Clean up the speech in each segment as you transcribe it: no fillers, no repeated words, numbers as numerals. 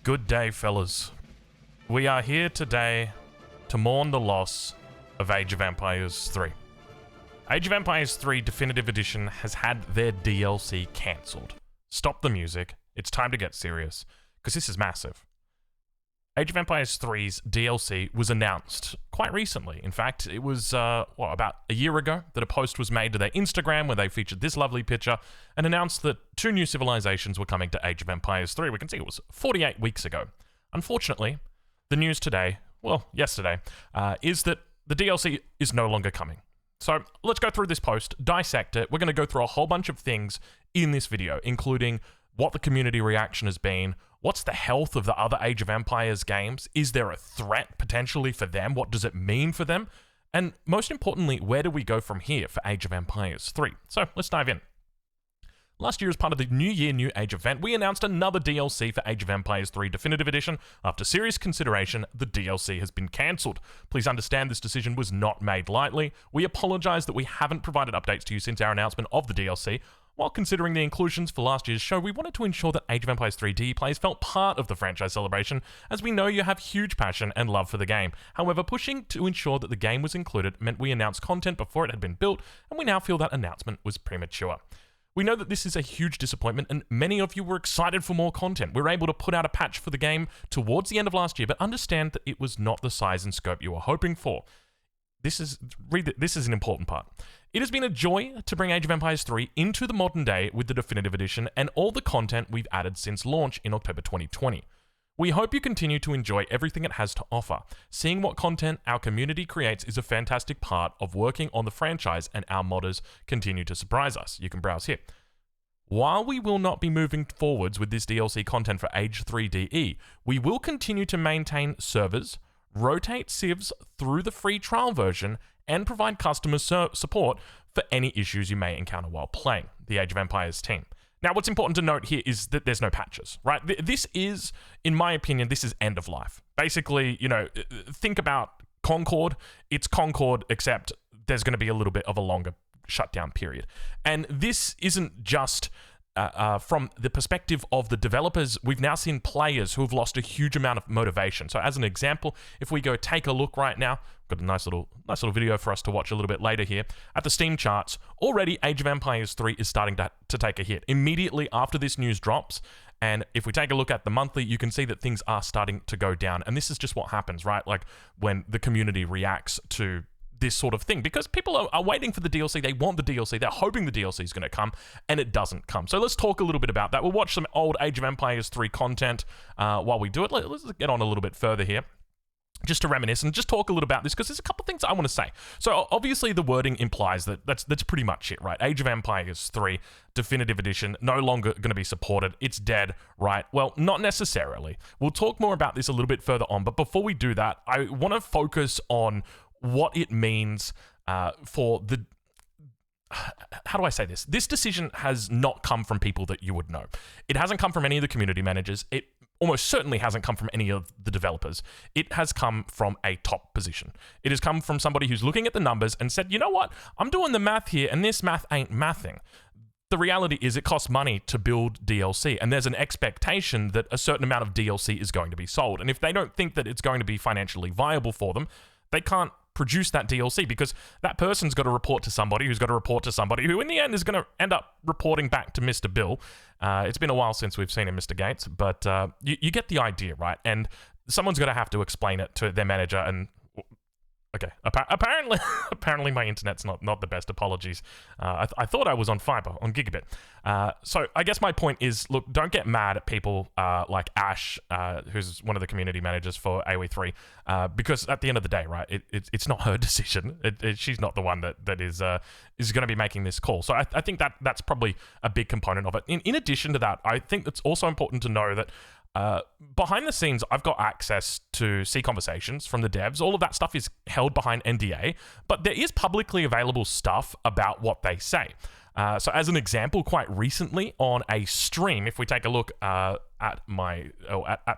Good day, fellas. We are here today to mourn the loss of Age of Empires 3. Age of Empires 3 Definitive Edition has had their DLC cancelled. Stop the music. It's time to get serious, because this is massive. Age of Empires 3's DLC was announced quite recently. In fact, it was, about a year ago that a post was made to their Instagram where they featured this lovely picture and announced that 2 new civilizations were coming to Age of Empires 3. We can see it was 48 weeks ago. Unfortunately, the news today, yesterday, is that the DLC is no longer coming. So let's go through this post, dissect it. We're going to go through a whole bunch of things in this video, including what the community reaction has been, what's the health of the other Age of Empires games, is there a threat potentially for them, what does it mean for them, and most importantly, where do we go from here for Age of Empires 3? So let's dive in. Last year, as part of the New Year, New Age event, we announced another DLC for Age of Empires 3 Definitive Edition. After serious consideration, the DLC has been cancelled. Please understand this decision was not made lightly. We apologise that we haven't provided updates to you since our announcement of the DLC. While considering the inclusions for last year's show, we wanted to ensure that Age of Empires 3 DE players felt part of the franchise celebration, as we know you have huge passion and love for the game. However, pushing to ensure that the game was included meant we announced content before it had been built, and we now feel that announcement was premature. We know that this is a huge disappointment, and many of you were excited for more content. We were able to put out a patch for the game towards the end of last year, but understand that it was not the size and scope you were hoping for. This is an important part. It has been a joy to bring Age of Empires 3 into the modern day with the Definitive Edition and all the content we've added since launch in October 2020. We hope you continue to enjoy everything it has to offer. Seeing what content our community creates is a fantastic part of working on the franchise, and our modders continue to surprise us. You can browse here. While we will not be moving forwards with this DLC content for Age 3 DE, we will continue to maintain servers, rotate civs through the free trial version, and provide customer support for any issues you may encounter while playing the Age of Empires team. Now, what's important to note here is that there's no patches, right? This is, in my opinion, this is end of life. Basically, think about Concord. It's Concord, except there's going to be a little bit of a longer shutdown period. And this isn't just from the perspective of the developers. We've now seen players who have lost a huge amount of motivation. So as an example, if we go take a look right now, got a nice little video for us to watch a little bit later here. At the Steam charts, already Age of Empires 3 is starting to take a hit. Immediately after this news drops, and if we take a look at the monthly, you can see that things are starting to go down. And this is just what happens, right? Like when the community reacts to this sort of thing, because people are waiting for the DLC. They want the DLC. They're hoping the DLC is going to come, and it doesn't come. So let's talk a little bit about that. We'll watch some old Age of Empires 3 content while we do it. Let's get on a little bit further here, just to reminisce and just talk a little about this, because there's a couple things I want to say. So obviously the wording implies that that's pretty much it, right? Age of Empires 3 Definitive Edition no longer going to be supported. It's dead, right? Well, not necessarily. We'll talk more about this a little bit further on, but before we do that, I want to focus on what it means for the... How do I say this? This decision has not come from people that you would know. It hasn't come from any of the community managers. It almost certainly hasn't come from any of the developers. It has come from a top position. It has come from somebody who's looking at the numbers and said, you know what? I'm doing the math here, and this math ain't mathing. The reality is it costs money to build DLC, and there's an expectation that a certain amount of DLC is going to be sold. And if they don't think that it's going to be financially viable for them, they can't produce that DLC, because that person's got to report to somebody who's got to report to somebody who in the end is going to end up reporting back to Mr. Bill. It's been a while since we've seen him, Mr. Gates, but you get the idea, right? And someone's going to have to explain it to their manager. And okay, apparently my internet's not the best. Apologies. I thought I was on fiber, on gigabit. So I guess my point is, look, don't get mad at people like Ash, who's one of the community managers for AoE3, because at the end of the day, right, it's not her decision. She's not the one that is going to be making this call. So I think that's probably a big component of it. In addition to that, I think it's also important to know that behind the scenes, I've got access to see conversations from the devs. All of that stuff is held behind NDA, but there is publicly available stuff about what they say. So as an example, quite recently on a stream, if we take a look at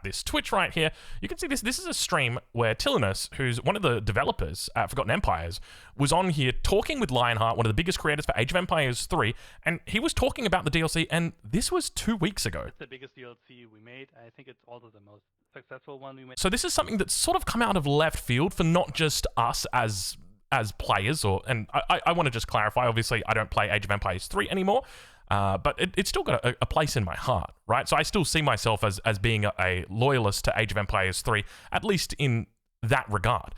this Twitch right here, you can see this. This is a stream where Tyrannus, who's one of the developers at Forgotten Empires, was on here talking with Lionheart, one of the biggest creators for Age of Empires 3, and he was talking about the DLC, and this was 2 weeks ago. It's the biggest DLC we made. I think it's also the most successful one we made. So this is something that's sort of come out of left field for not just us as players, and I want to just clarify, obviously I don't play Age of Empires 3 anymore, but it's still got a place in my heart, right? So I still see myself as being a loyalist to Age of Empires 3, at least in that regard.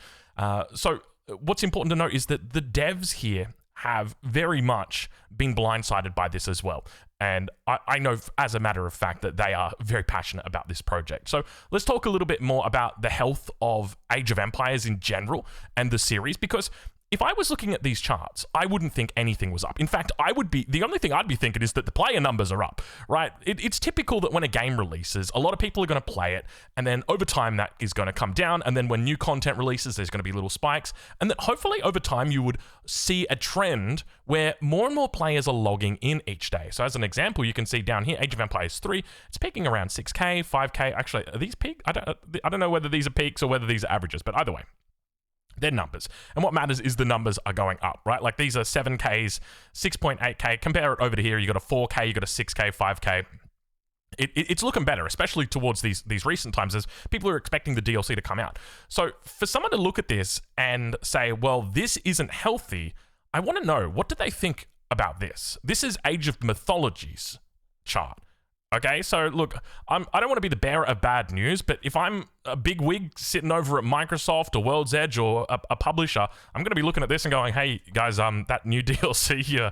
So what's important to note is that the devs here have very much been blindsided by this as well. And I know as a matter of fact that they are very passionate about this project. So let's talk a little bit more about the health of Age of Empires in general and the series, because if I was looking at these charts, I wouldn't think anything was up. In fact, the only thing I'd be thinking is that the player numbers are up, right? It's typical that when a game releases, a lot of people are going to play it, and then over time that is going to come down, and then when new content releases, there's going to be little spikes, and that hopefully over time you would see a trend where more and more players are logging in each day. So as an example, you can see down here, Age of Empires 3, it's peaking around 6K, 5K. Actually, are these peaks? I don't know whether these are peaks or whether these are averages, but either way, they're numbers. And what matters is the numbers are going up, right? Like these are 7Ks, 6.8K. Compare it over to here. You got a 4K, you got a 6K, 5K. It's looking better, especially towards these recent times as people are expecting the DLC to come out. So for someone to look at this and say, well, this isn't healthy, I want to know, what do they think about this? This is Age of Mythology's chart. Okay, so look, I don't want to be the bearer of bad news, but if I'm a big wig sitting over at Microsoft or World's Edge or a publisher, I'm going to be looking at this and going, hey, guys, that new DLC,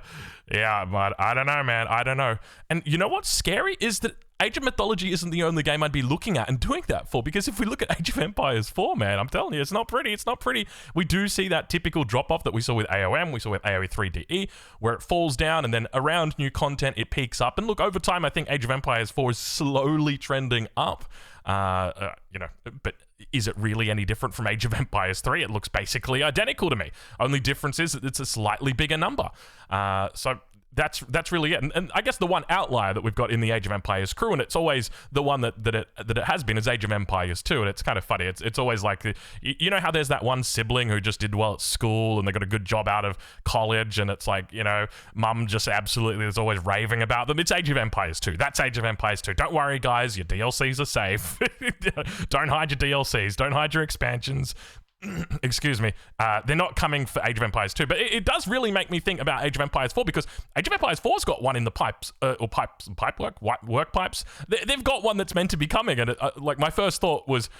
yeah, but I don't know, man, I don't know. And you know what's scary is that Age of Mythology isn't the only game I'd be looking at and doing that for, because if we look at Age of Empires 4, man, I'm telling you, it's not pretty, it's not pretty. We do see that typical drop-off that we saw with AOM, we saw with AoE 3DE, where it falls down and then around new content, it peaks up. And look, over time, I think Age of Empires 4 is slowly trending up. But is it really any different from Age of Empires 3? It looks basically identical to me. Only difference is that it's a slightly bigger number. So that's really it. And I guess the one outlier that we've got in the Age of Empires crew, and it's always the one that it has been, is Age of Empires 2, and it's kind of funny. It's always like, you know how there's that one sibling who just did well at school and they got a good job out of college, and it's like, mum just absolutely is always raving about them. It's Age of Empires 2. That's Age of Empires 2. Don't worry, guys, your DLCs are safe. Don't hide your DLCs. Don't hide your expansions. Excuse me, they're not coming for Age of Empires 2, but it does really make me think about Age of Empires 4, because Age of Empires 4's got one in the pipes, work pipes. They've got one that's meant to be coming, and like my first thought was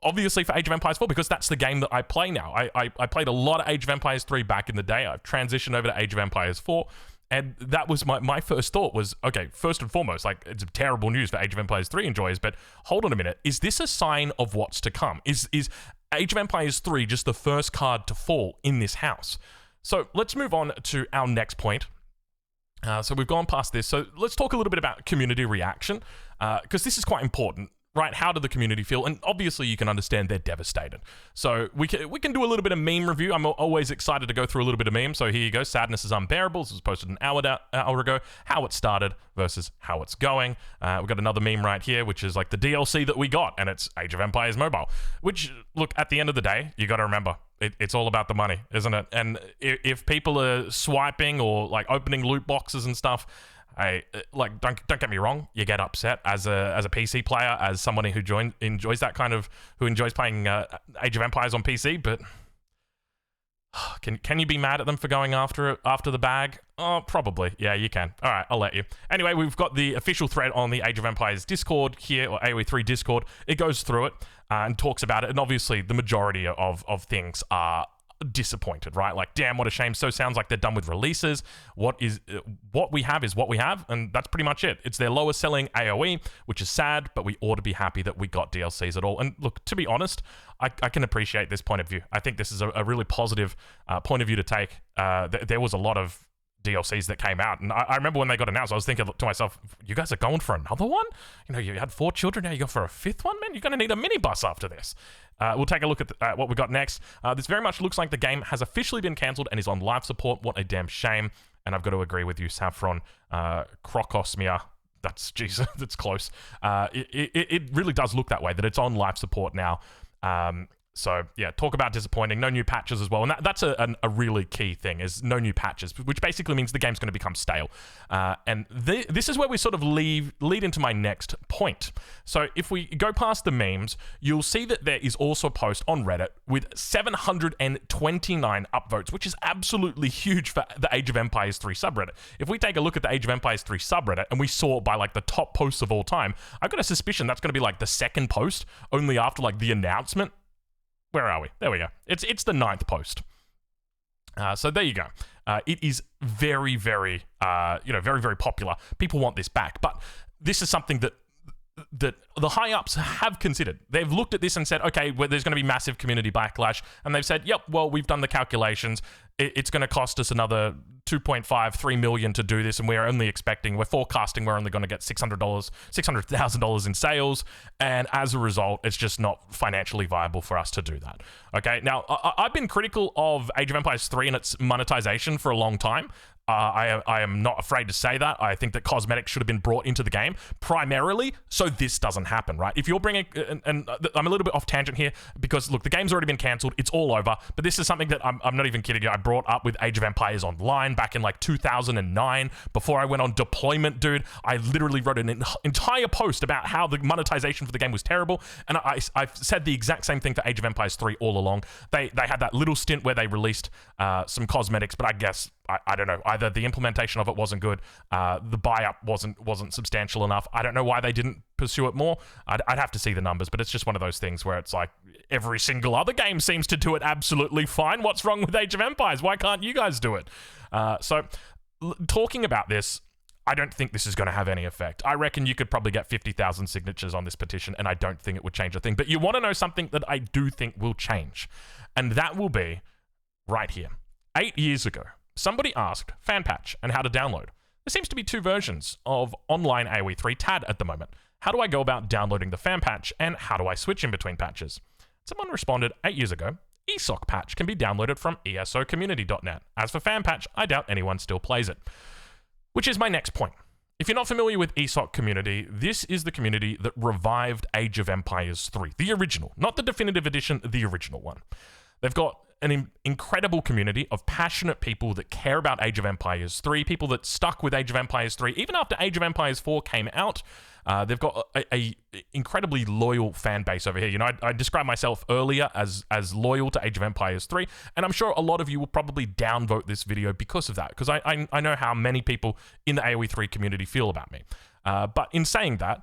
obviously for Age of Empires 4, because that's the game that I play now. I played a lot of Age of Empires 3 back in the day. I've transitioned over to Age of Empires 4. And that was my first thought was, okay, first and foremost, like, it's terrible news for Age of Empires 3 enjoyers, but hold on a minute. Is this a sign of what's to come? Is Age of Empires 3 just the first card to fall in this house? So let's move on to our next point. So we've gone past this. So let's talk a little bit about community reaction, because this is quite important. Right, how did the community feel? And obviously you can understand they're devastated. So we can do a little bit of meme review. I'm always excited to go through a little bit of meme. So here you go. Sadness is unbearable. This was posted an hour ago. How it started versus how it's going. We've got another meme right here, which is like the DLC that we got, and it's Age of Empires Mobile. Which, look, at the end of the day, you got to remember, it's all about the money, isn't it? And if people are swiping or like opening loot boxes and stuff, like, don't get me wrong, you get upset as a PC player, as somebody who enjoys that kind of, who enjoys playing Age of Empires on PC, but can you be mad at them for going after the bag? Oh, probably. Yeah, you can. All right, I'll let you. Anyway, we've got the official thread on the Age of Empires Discord here, or AoE 3 Discord. It goes through it and talks about it, and obviously the majority of things are disappointed, right? Like, damn, what a shame. So sounds like they're done with releases. What we have is what we have, and that's pretty much it. It's their lowest selling AoE, which is sad, but we ought to be happy that we got DLCs at all. And look, to be honest, I can appreciate this point of view. I think this is a really positive point of view to take. There was a lot of DLCs that came out, and I remember when they got announced, I was thinking to myself, you guys are going for another one? You had 4 children, now you go for a 5th one, man? You're going to need a minibus after this. We'll take a look at what we got next. This very much looks like the game has officially been cancelled and is on live support. What a damn shame. and I've got to agree with you, Saffron, Crocosmia, that's close. It really does look that way, that it's on life support now. So yeah, talk about disappointing. No new patches as well, and that's a really key thing, is no new patches, which basically means the game's going to become stale. And this is where we sort of lead into my next point. So if we go past the memes, you'll see that there is also a post on Reddit with 729 upvotes, which is absolutely huge for the Age of Empires 3 subreddit. If we take a look at the Age of Empires 3 subreddit and we sort by like the top posts of all time, I've got a suspicion that's going to be like the second post, only after like the announcement. Where are we? There we go. It's the 9th post. So there you go. It is very, very, very, very popular. People want this back, but this is something that the high-ups have considered. They've looked at this and said, okay, well, there's going to be massive community backlash, and they've said, yep, well, we've done the calculations. It's going to cost us another 2.5-3 million to do this, and we're forecasting we're only going to get $600,000 in sales, and as a result, it's just not financially viable for us to do that. Okay, now, I've been critical of Age of Empires 3 and its monetization for a long time. I am not afraid to say that. I think that cosmetics should have been brought into the game primarily so this doesn't happen, right? If you're bringing, and I'm a little bit off tangent here because, look, the game's already been cancelled. It's all over. But this is something that I'm not even kidding you. I brought up with Age of Empires Online back in like 2009. Before I went on deployment, dude, I literally wrote an entire post about how the monetization for the game was terrible. And I've said the exact same thing for Age of Empires 3 all along. They had that little stint where they released some cosmetics, but I guess I don't know. Either the implementation of it wasn't good, the buy-up wasn't substantial enough. I don't know why they didn't pursue it more. I'd have to see the numbers, but it's just one of those things where it's like every single other game seems to do it absolutely fine. What's wrong with Age of Empires? Why can't you guys do it? Talking about this, I don't think this is going to have any effect. I reckon you could probably get 50,000 signatures on this petition, and I don't think it would change a thing. But you want to know something that I do think will change, and that will be right here. 8 years ago, somebody asked FanPatch and how to download. There seems to be two versions of online AoE 3 TAD at the moment. How do I go about downloading the FanPatch, and how do I switch in between patches? Someone responded 8 years ago, ESOC patch can be downloaded from esocommunity.net. As for FanPatch, I doubt anyone still plays it. Which is my next point. If you're not familiar with ESOC community, this is the community that revived Age of Empires 3. The original, not the definitive edition, the original one. They've got an incredible community of passionate people that care about Age of Empires 3, people that stuck with Age of Empires 3. Even after Age of Empires 4 came out, they've got a incredibly loyal fan base over here. You know, I described myself earlier as loyal to Age of Empires 3, and I'm sure a lot of you will probably downvote this video because of that, because I know how many people in the AoE 3 community feel about me. But in saying that,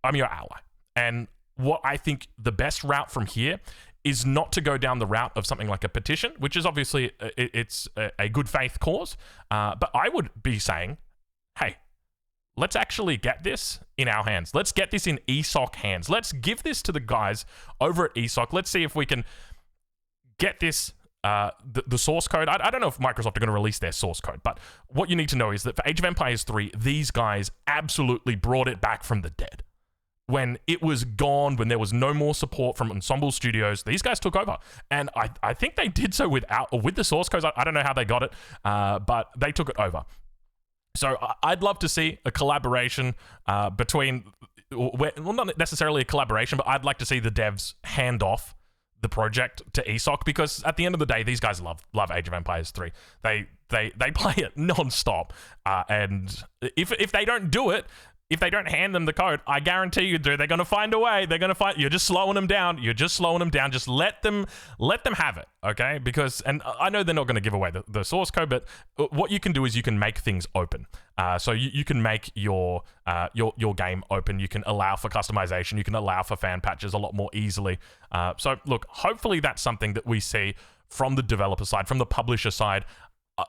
I'm your ally. And what I think the best route from here is not to go down the route of something like a petition, which is obviously it's a good faith cause. But I would be saying, hey, let's actually get this in our hands. Let's get this in ESOC hands. Let's give this to the guys over at ESOC. Let's see if we can get this, the source code. I don't know if Microsoft are going to release their source code, but what you need to know is that for Age of Empires 3, these guys absolutely brought it back from the dead. When it was gone, when there was no more support from Ensemble Studios, these guys took over. And I think they did so with the source codes. I don't know how they got it, but they took it over. So I'd love to see a collaboration between, well, not necessarily a collaboration, but I'd like to see the devs hand off the project to ESOC, because at the end of the day, these guys love Age of Empires 3. They play it non-stop. And if they don't do it, if they don't hand them the code, I guarantee you, dude, they're going to find a way. They're going to find. You're just slowing them down. Just let them have it, okay? Because, and I know they're not going to give away the source code, but what you can do is you can make things open. So you can make your game open. You can allow for customization. You can allow for fan patches a lot more easily. So look, hopefully that's something that we see from the developer side, from the publisher side.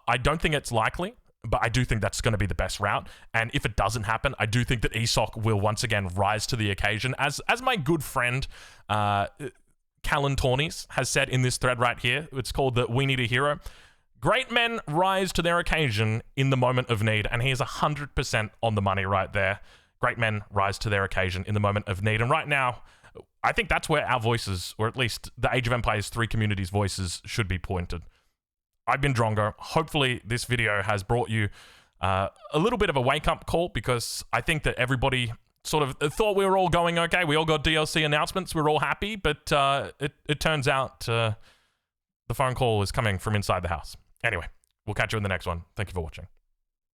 I don't think it's likely, but I do think that's going to be the best route. And if it doesn't happen, I do think that ESOC will once again rise to the occasion. As my good friend, Callan Tawneys has said in this thread right here, it's called the We Need a Hero. Great men rise to their occasion in the moment of need. And he is 100% on the money right there. Great men rise to their occasion in the moment of need. And right now, I think that's where our voices, or at least the Age of Empires 3 community's voices, should be pointed. I've been Drongo. Hopefully this video has brought you a little bit of a wake-up call, because I think that everybody sort of thought we were all going okay. We all got DLC announcements. We're all happy, but it turns out the phone call is coming from inside the house. Anyway, we'll catch you in the next one. Thank you for watching.